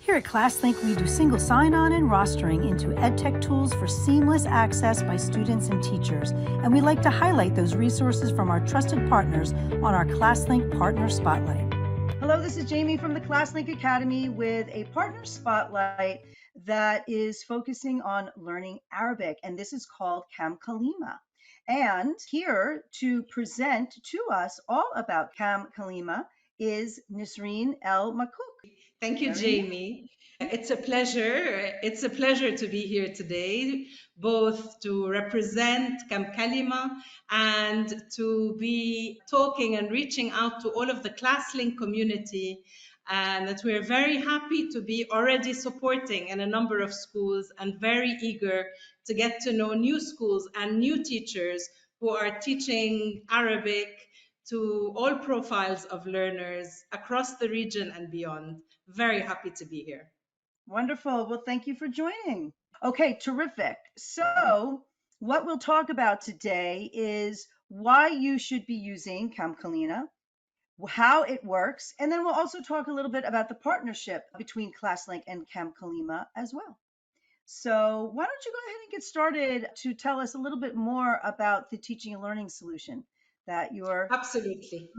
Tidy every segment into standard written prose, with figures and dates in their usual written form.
Here at ClassLink, we do single sign-on and rostering into EdTech tools for seamless access by students and teachers. And we like to highlight those resources from our trusted partners on our ClassLink Partner Spotlight. Hello, this is Jamie from the ClassLink Academy with a Partner Spotlight that is focusing on learning Arabic, and this is called Kamkalima. And here to present to us all about Kamkalima is Nisreen El Makouk. Thank you, Jamie. It's a pleasure. It's a pleasure to be here today, both to represent Kamkalima and to be talking and reaching out to all of the ClassLink community. And that we're very happy to be already supporting in a number of schools and very eager to get to know new schools and new teachers who are teaching Arabic to all profiles of learners across the region and beyond. Very happy to be here. Wonderful. Well, thank you for joining. Okay, terrific. So, what we'll talk about today is why you should be using Kamkalina, how it works, and then we'll also talk a little bit about the partnership between ClassLink and Kamkalima as well. So, why don't you go ahead and get started to tell us a little bit more about the teaching and learning solution that you're Absolutely.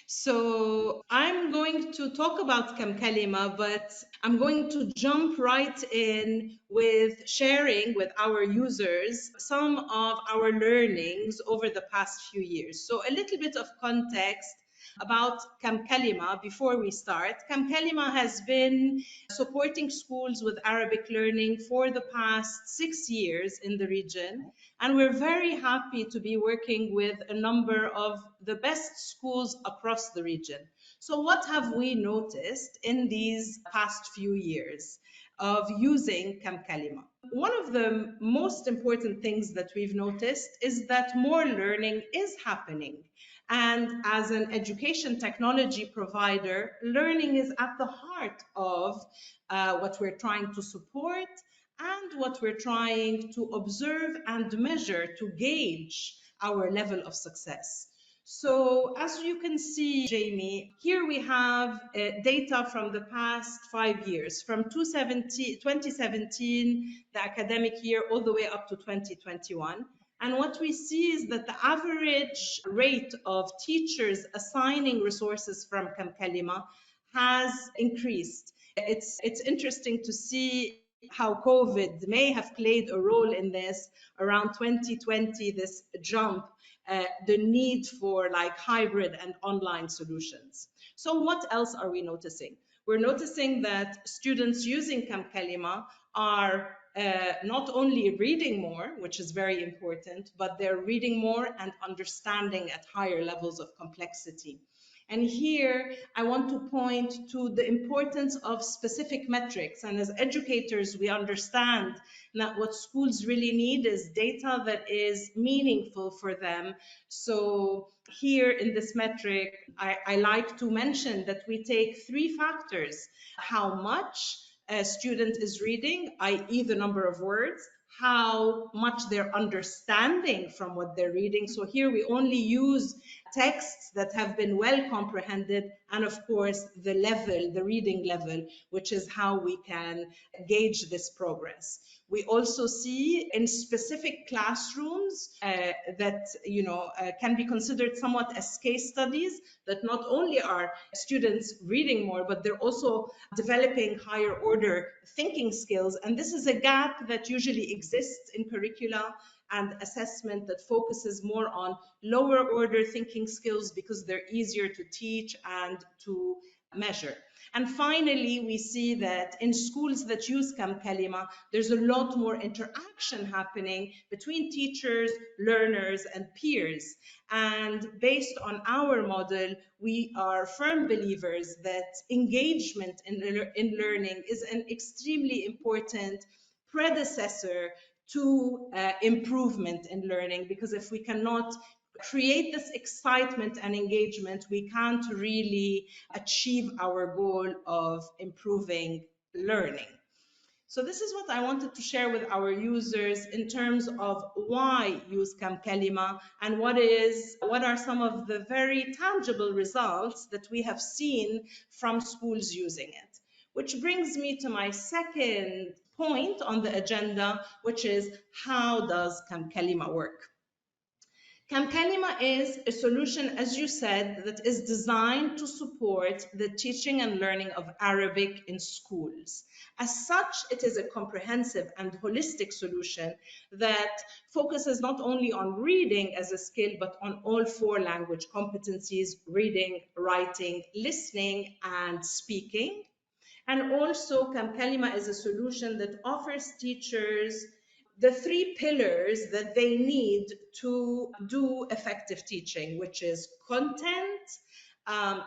So I'm going to talk about Kamkalima, but I'm going to jump right in with sharing with our users some of our learnings over the past few years. So a little bit of context about Kamkalima before we start. Kamkalima has been supporting schools with Arabic learning for the past 6 years in the region. And we're very happy to be working with a number of the best schools across the region. So what have we noticed in these past few years of using Kamkalima? One of the most important things that we've noticed is that more learning is happening. And as an education technology provider, learning is at the heart of what we're trying to support and what we're trying to observe and measure to gauge our level of success. So as you can see, Jamie, here we have data from the past 5 years, from 2017, the academic year, all the way up to 2021. And what we see is that the average rate of teachers assigning resources from Kamkalima has increased. It's interesting to see how COVID may have played a role in this around 2020, this jump, the need for like hybrid and online solutions. So what else are we noticing? We're noticing that students using Kamkalima are not only reading more, which is very important, but they're reading more and understanding at higher levels of complexity. And here I want to point to the importance of specific metrics. And as educators, we understand that what schools really need is data that is meaningful for them. So here in this metric, I like to mention that we take 3 factors: how much a student is reading, i.e. the number of words, how much they're understanding from what they're reading. So here we only use texts that have been well comprehended, and of course the level, the reading level, which is how we can gauge this progress. We also see in specific classrooms that can be considered somewhat as case studies, that not only are students reading more, but they're also developing higher order thinking skills. And this is a gap that usually exists in curricula and assessment that focuses more on lower order thinking skills because they're easier to teach and to measure. And finally, we see that in schools that use Kamkalima, there's a lot more interaction happening between teachers, learners, and peers. And based on our model, we are firm believers that engagement in learning is an extremely important predecessor to improvement in learning, because if we cannot create this excitement and engagement, we can't really achieve our goal of improving learning. So this is what I wanted to share with our users in terms of why use Kamkalima and what are some of the very tangible results that we have seen from schools using it. Which brings me to my second point on the agenda, which is how does Kamkalima work? Kamkalima is a solution, as you said, that is designed to support the teaching and learning of Arabic in schools. As such, it is a comprehensive and holistic solution that focuses not only on reading as a skill, but on all 4 language competencies: reading, writing, listening, and speaking. And also, Kamkalima is a solution that offers teachers the 3 pillars that they need to do effective teaching, which is content,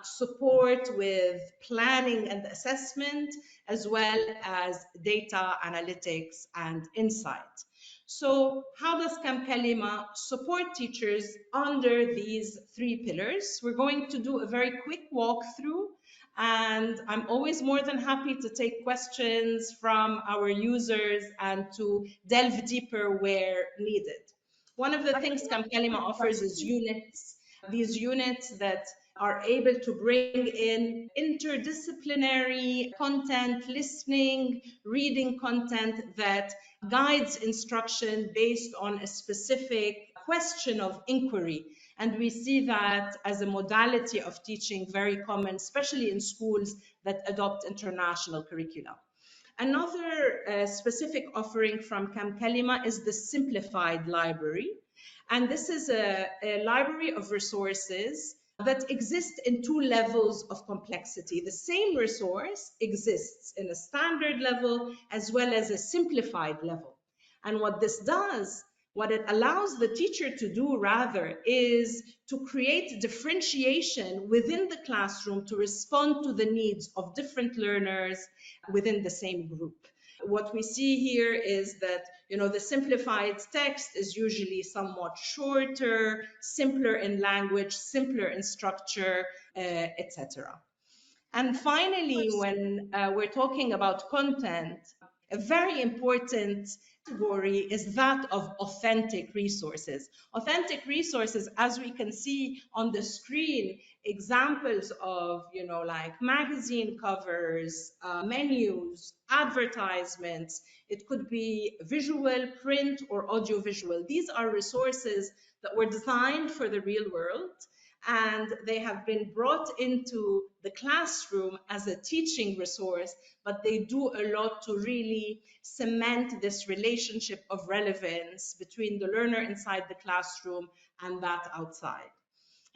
support with planning and assessment, as well as data analytics and insight. So how does Kamkalima support teachers under these 3 pillars? We're going to do a very quick walkthrough, and I'm always more than happy to take questions from our users and to delve deeper where needed. One of the things Kamkalima offers is units. These units that are able to bring in interdisciplinary content, listening, reading content that guides instruction based on a specific question of inquiry. And we see that as a modality of teaching very common, especially in schools that adopt international curricula. Another specific offering from Kamkalima is the simplified library. And this is a library of resources that exist in 2 levels of complexity. The same resource exists in a standard level as well as a simplified level. And what this does, what it allows the teacher to do rather, is to create differentiation within the classroom to respond to the needs of different learners within the same group. What we see here is that, the simplified text is usually somewhat shorter, simpler in language, simpler in structure, etc. And finally, when we're talking about content, a very important category is that of authentic resources. Authentic resources, as we can see on the screen, examples of, like magazine covers, menus, advertisements. It could be visual, print, or audiovisual. These are resources that were designed for the real world, and they have been brought into the classroom as a teaching resource, but they do a lot to really cement this relationship of relevance between the learner inside the classroom and that outside.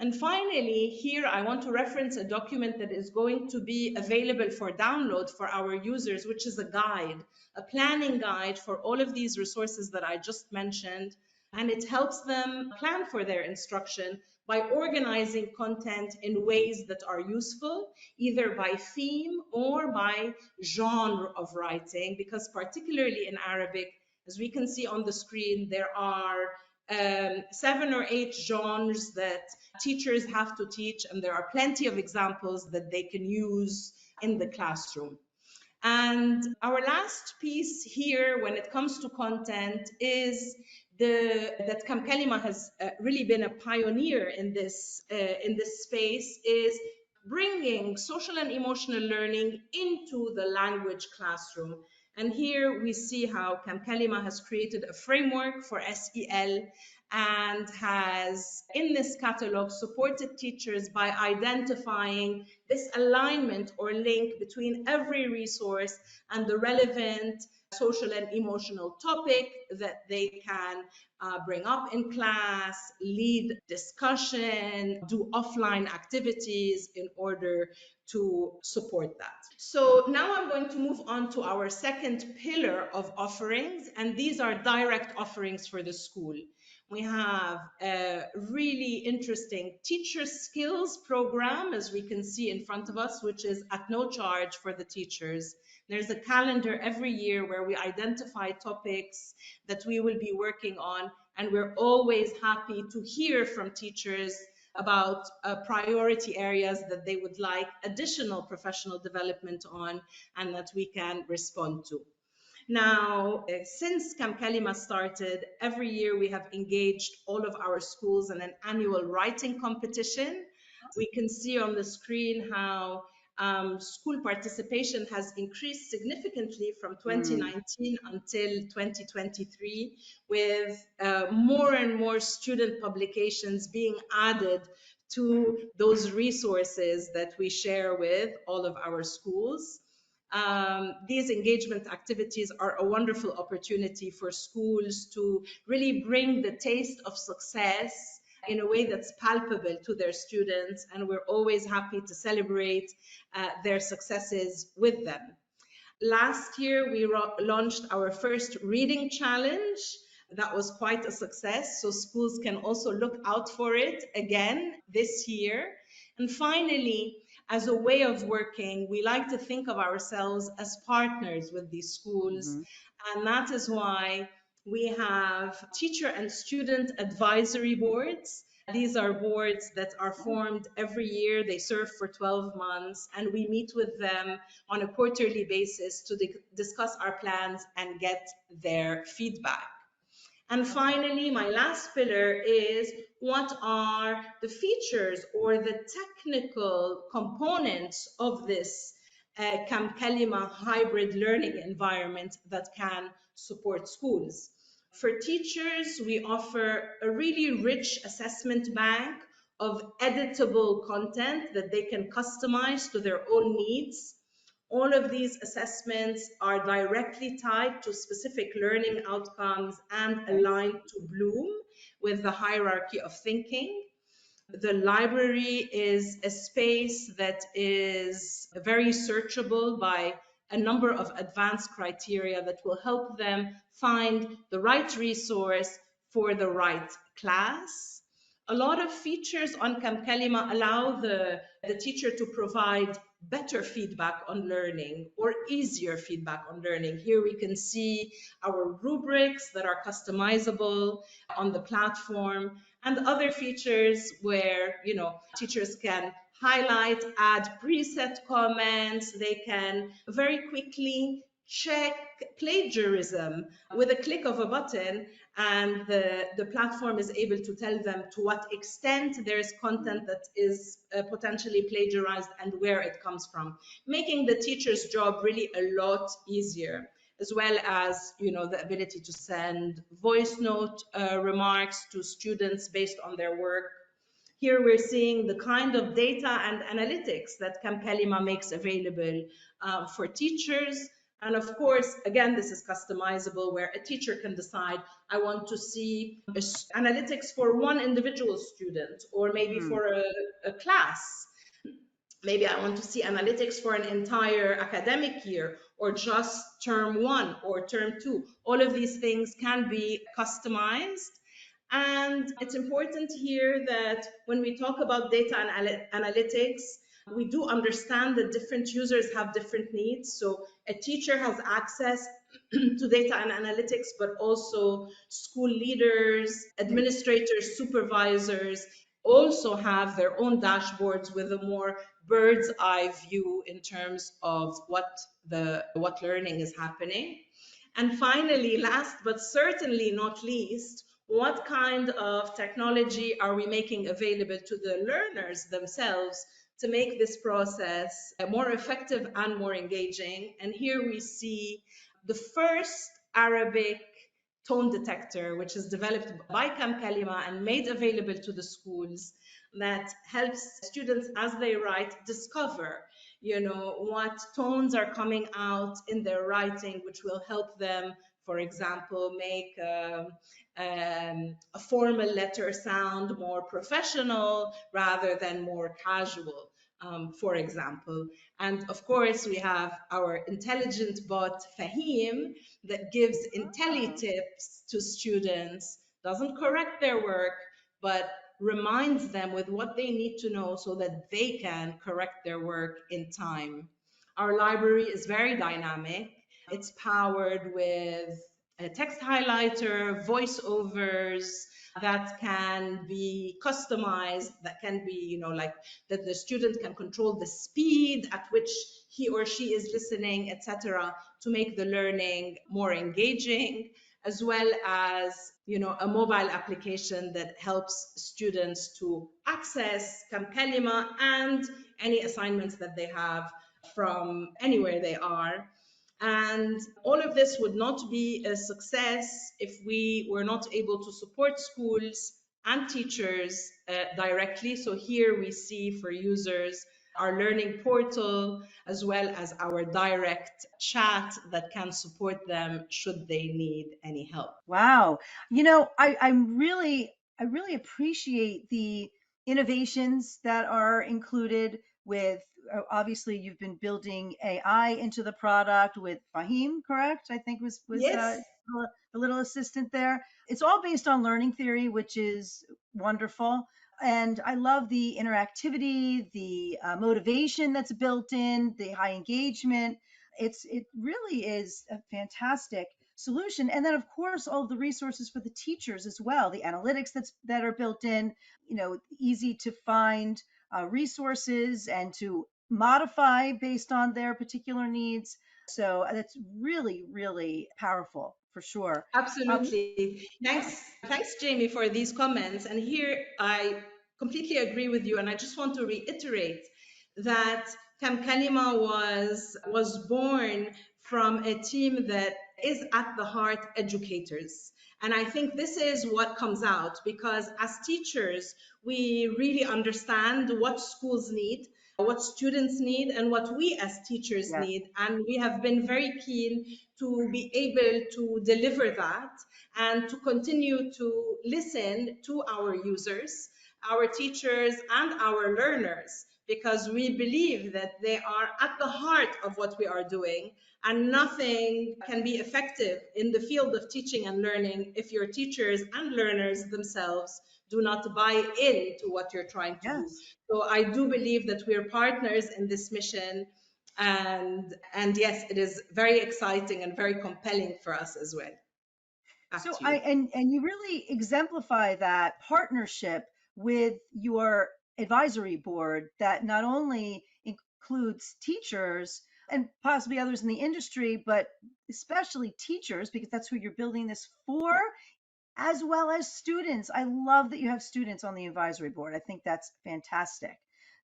And finally, here I want to reference a document that is going to be available for download for our users, which is a guide, a planning guide for all of these resources that I just mentioned. And it helps them plan for their instruction by organizing content in ways that are useful, either by theme or by genre of writing, because particularly in Arabic, as we can see on the screen, there are 7 or 8 genres that teachers have to teach, and there are plenty of examples that they can use in the classroom. And our last piece here when it comes to content is that Kamkalima has really been a pioneer in this space, is bringing social and emotional learning into the language classroom. And here we see how Kamkalima has created a framework for SEL and has, in this catalog, supported teachers by identifying this alignment or link between every resource and the relevant social and emotional topic that they can bring up in class, lead discussion, do offline activities in order to support that. So now I'm going to move on to our second pillar of offerings, and these are direct offerings for the school. We have a really interesting teacher skills program, as we can see in front of us, which is at no charge for the teachers. There's a calendar every year where we identify topics that we will be working on, and we're always happy to hear from teachers about priority areas that they would like additional professional development on and that we can respond to. Now, since Kamkalima started, every year we have engaged all of our schools in an annual writing competition. We can see on the screen how school participation has increased significantly from Mm. 2019 until 2023, with more and more student publications being added to those resources that we share with all of our schools. These engagement activities are a wonderful opportunity for schools to really bring the taste of success in a way that's palpable to their students, and we're always happy to celebrate their successes with them. Last year, we launched our first reading challenge. That was quite a success, so schools can also look out for it again this year. And finally, as a way of working, we like to think of ourselves as partners with these schools, Mm-hmm. and that is why we have teacher and student advisory boards. These are boards that are formed every year. They serve for 12 months, and we meet with them on a quarterly basis to discuss our plans and get their feedback. And finally, my last pillar is what are the features or the technical components of this Kamkalima hybrid learning environment that can support schools. For teachers, we offer a really rich assessment bank of editable content that they can customize to their own needs. All of these assessments are directly tied to specific learning outcomes and Okay. aligned to Bloom with the hierarchy of thinking. The library is a space that is very searchable by a number of advanced criteria that will help them find the right resource for the right class. A lot of features on Kamkalima allow the teacher to provide better feedback on learning or easier feedback on learning. Here we can see our rubrics that are customizable on the platform, and other features where teachers can highlight, add preset comments. They can very quickly check plagiarism with a click of a button, and the platform is able to tell them to what extent there is content that is potentially plagiarized and where it comes from, making the teacher's job really a lot easier, as well as the ability to send voice note remarks to students based on their work. Here we're seeing the kind of data and analytics that Kamkalima makes available for teachers. And of course, again, this is customizable where a teacher can decide, I want to see analytics for one individual student, or maybe Mm. for a class. Maybe I want to see analytics for an entire academic year, or just term one or term two. All of these things can be customized. And it's important here that when we talk about data and analytics, we do understand that different users have different needs. So a teacher has access to data and analytics, but also school leaders, administrators, supervisors also have their own dashboards with a more bird's eye view in terms of what learning is happening. And finally, last but certainly not least, what kind of technology are we making available to the learners themselves to make this process more effective and more engaging? And here we see the first Arabic tone detector, which is developed by Kamkalima and made available to the schools, that helps students as they write discover what tones are coming out in their writing, which will help them, for example, make a formal letter sound more professional rather than more casual, for example. And of course, we have our intelligent bot, Fahim, that gives intelli tips to students, doesn't correct their work, but reminds them with what they need to know so that they can correct their work in time. Our library is very dynamic. It's powered with a text highlighter, voiceovers that can be customized, that can be, like that the student can control the speed at which he or she is listening, etc., to make the learning more engaging, as well as a mobile application that helps students to access Kamkalima and any assignments that they have from anywhere they are. And all of this would not be a success if we were not able to support schools and teachers directly. So here we see for users our learning portal, as well as our direct chat that can support them should they need any help. Wow. I really appreciate the innovations that are included with, obviously you've been building AI into the product with Fahim, correct? I think was Yes, the little assistant there. It's all based on learning theory, which is wonderful. And I love the interactivity, the motivation that's built in, the high engagement. It really is a fantastic solution. And then of course all of the resources for the teachers as well, the analytics that are built in, easy to find resources and to modify based on their particular needs. So that's really, really powerful for sure. Um, absolutely. Thanks, Jamie, for these comments. And here I completely agree with you. And I just want to reiterate that Kamkalima was born from a team that is at the heart educators. And I think this is what comes out because as teachers, we really understand what schools need, what students need, and what we as teachers yes, need. And we have been very keen to be able to deliver that and to continue to listen to our users, our teachers, and our learners, because we believe that they are at the heart of what we are doing. And nothing can be effective in the field of teaching and learning if your teachers and learners themselves do not buy into what you're trying to do. yes. So I do believe that we're partners in this mission. And yes, it is very exciting and very compelling for us as well. Back So to I you. and you really exemplify that partnership with your advisory board that not only includes teachers and possibly others in the industry, but especially teachers, because that's who you're building this for, as well as students. I love that you have students on the advisory board. I think that's fantastic.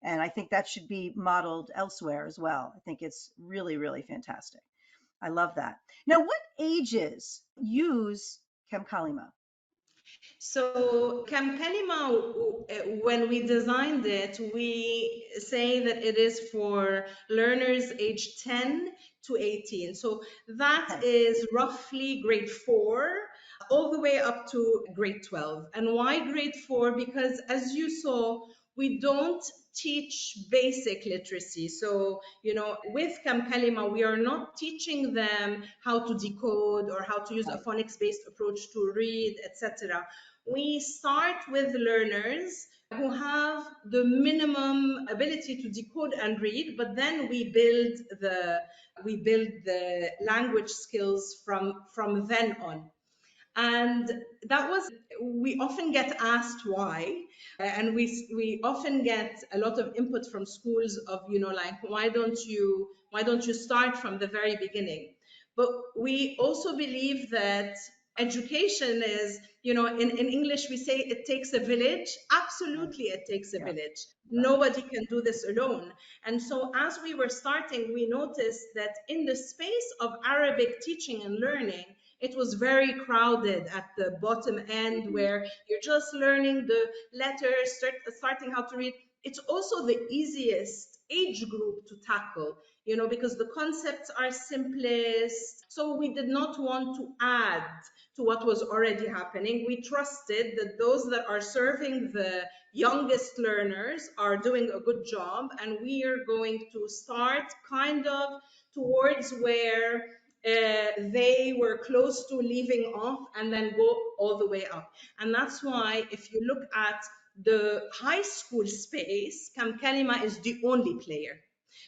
And I think that should be modeled elsewhere as well. I think it's really, really fantastic. I love that. Now, what ages use Kamkalima? So Kamkalima, when we designed it, we say that it is for learners aged 10 to 18. So that Okay. is roughly grade 4 all the way up to grade 12. And why grade 4? Because as you saw, we don't teach basic literacy. So, with Kamkalima, we are not teaching them how to decode or how to use a Right. phonics-based approach to read, etc. We start with learners who have the minimum ability to decode and read, but then we build the language skills from then on. And that was, we often get asked why, and we often get a lot of input from schools of, like, why don't you start from the very beginning? But we also believe that education is, in English we say it takes a village. Right. Absolutely, it takes a Yes. village. Right. Nobody can do this alone. And so as we were starting, we noticed that in the space of Arabic teaching and learning, it was very crowded at the bottom end Mhm. where you're just learning the letters, starting how to read. It's also the easiest age group to tackle, because the concepts are simplest. So we did not want to add to what was already happening. We trusted that those that are serving the youngest learners are doing a good job, and we are going to start kind of towards where they were close to leaving off and then go all the way up. And that's why if you look at the high school space, Kamkalima is the only player.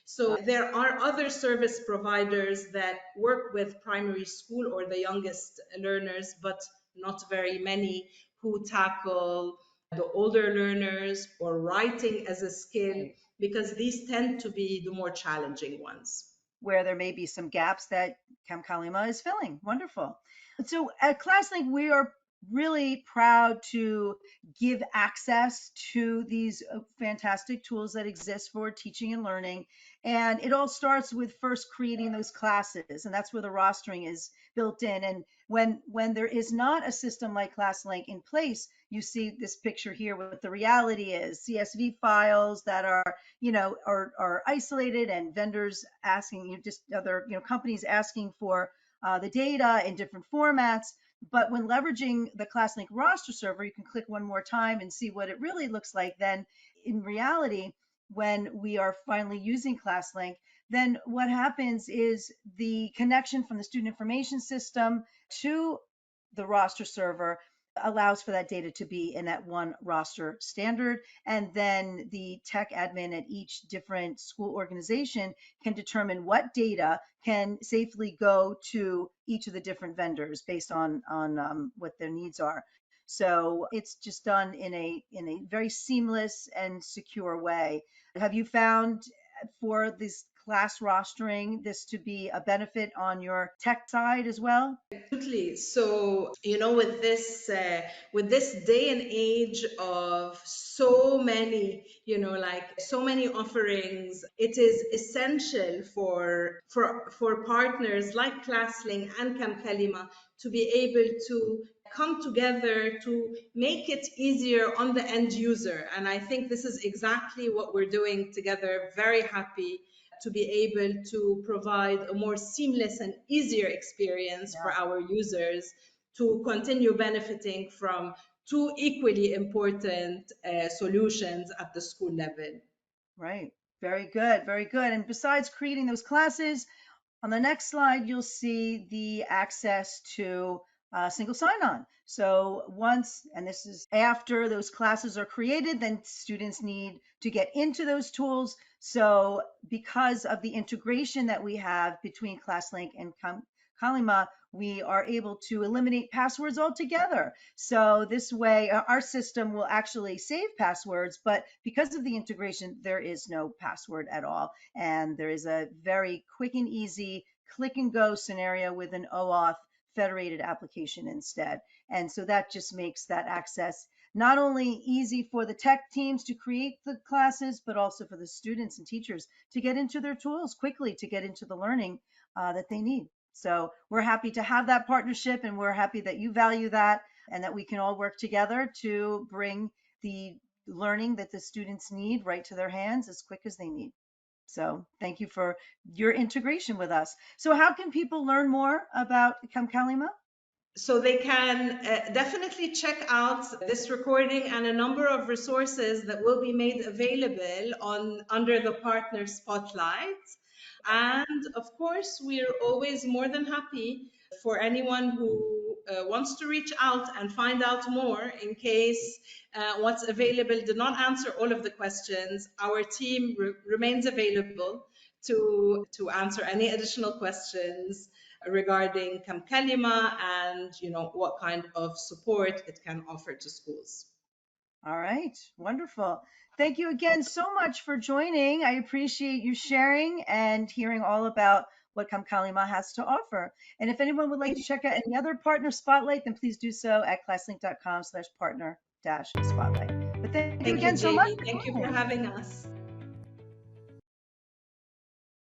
So there are other service providers that work with primary school or the youngest learners, but not very many who tackle the older learners or writing as a skill, Right. because these tend to be the more challenging ones. Where there may be some gaps that Kamkalima is filling. Wonderful. So at ClassLink, we are really proud to give access to these fantastic tools that exist for teaching and learning. And it all starts with first creating those classes, and that's where the rostering is built in. And when there is not a system like ClassLink in place, you see this picture here. What the reality is, CSV files that are, are isolated, and vendors asking you, just other, companies asking for the data in different formats. But when leveraging the ClassLink roster server, you can click one more time and see what it really looks like. Then in reality, when we are finally using ClassLink, then what happens is the connection from the student information system to the roster server allows for that data to be in that one roster standard. And then the tech admin at each different school organization can determine what data can safely go to each of the different vendors based on what their needs are. So it's just done in a very seamless and secure way. Have you found for this class rostering this to be a benefit on your tech side as well? Absolutely. So, with this day and age of so many, like so many offerings, it is essential for partners like ClassLink and Kamkalima to be able to come together to make it easier on the end user. And I think this is exactly what we're doing together. Very happy to be able to provide a more seamless and easier experience for Yeah. our users to continue benefiting from two equally important solutions at the school level. Right. Very good. Very good. And besides creating those classes, on the next slide, you'll see the access to single sign-on. So once, and this is after those classes are created, then students need to get into those tools. So because of the integration that we have between ClassLink and Kamkalima, we are able to eliminate passwords altogether. So this way, our system will actually save passwords, but because of the integration, there is no password at all. And there is a very quick and easy click and go scenario with an OAuth federated application instead. And so that just makes that access not only easy for the tech teams to create the classes, but also for the students and teachers to get into their tools quickly, to get into the learning that they need. So we're happy to have that partnership, and we're happy that you value that, and that we can all work together to bring the learning that the students need right to their hands as quick as they need. So thank you for your integration with us. So how can people learn more about Kamkalima? So they can definitely check out this recording and a number of resources that will be made available on under the partner spotlight. And of course, we're always more than happy for anyone who wants to reach out and find out more in case what's available did not answer all of the questions. Our team remains available to answer any additional questions regarding Kamkalima and what kind of support it can offer to schools. All right, wonderful. Thank you again so much for joining. I appreciate you sharing and hearing all about what Kamkalima has to offer. And if anyone would like to check out any other partner spotlight, then please do so at classlink.com/partner-spotlight. But thank you Thank you, again so much Jamie. for Thank you for joining. having us.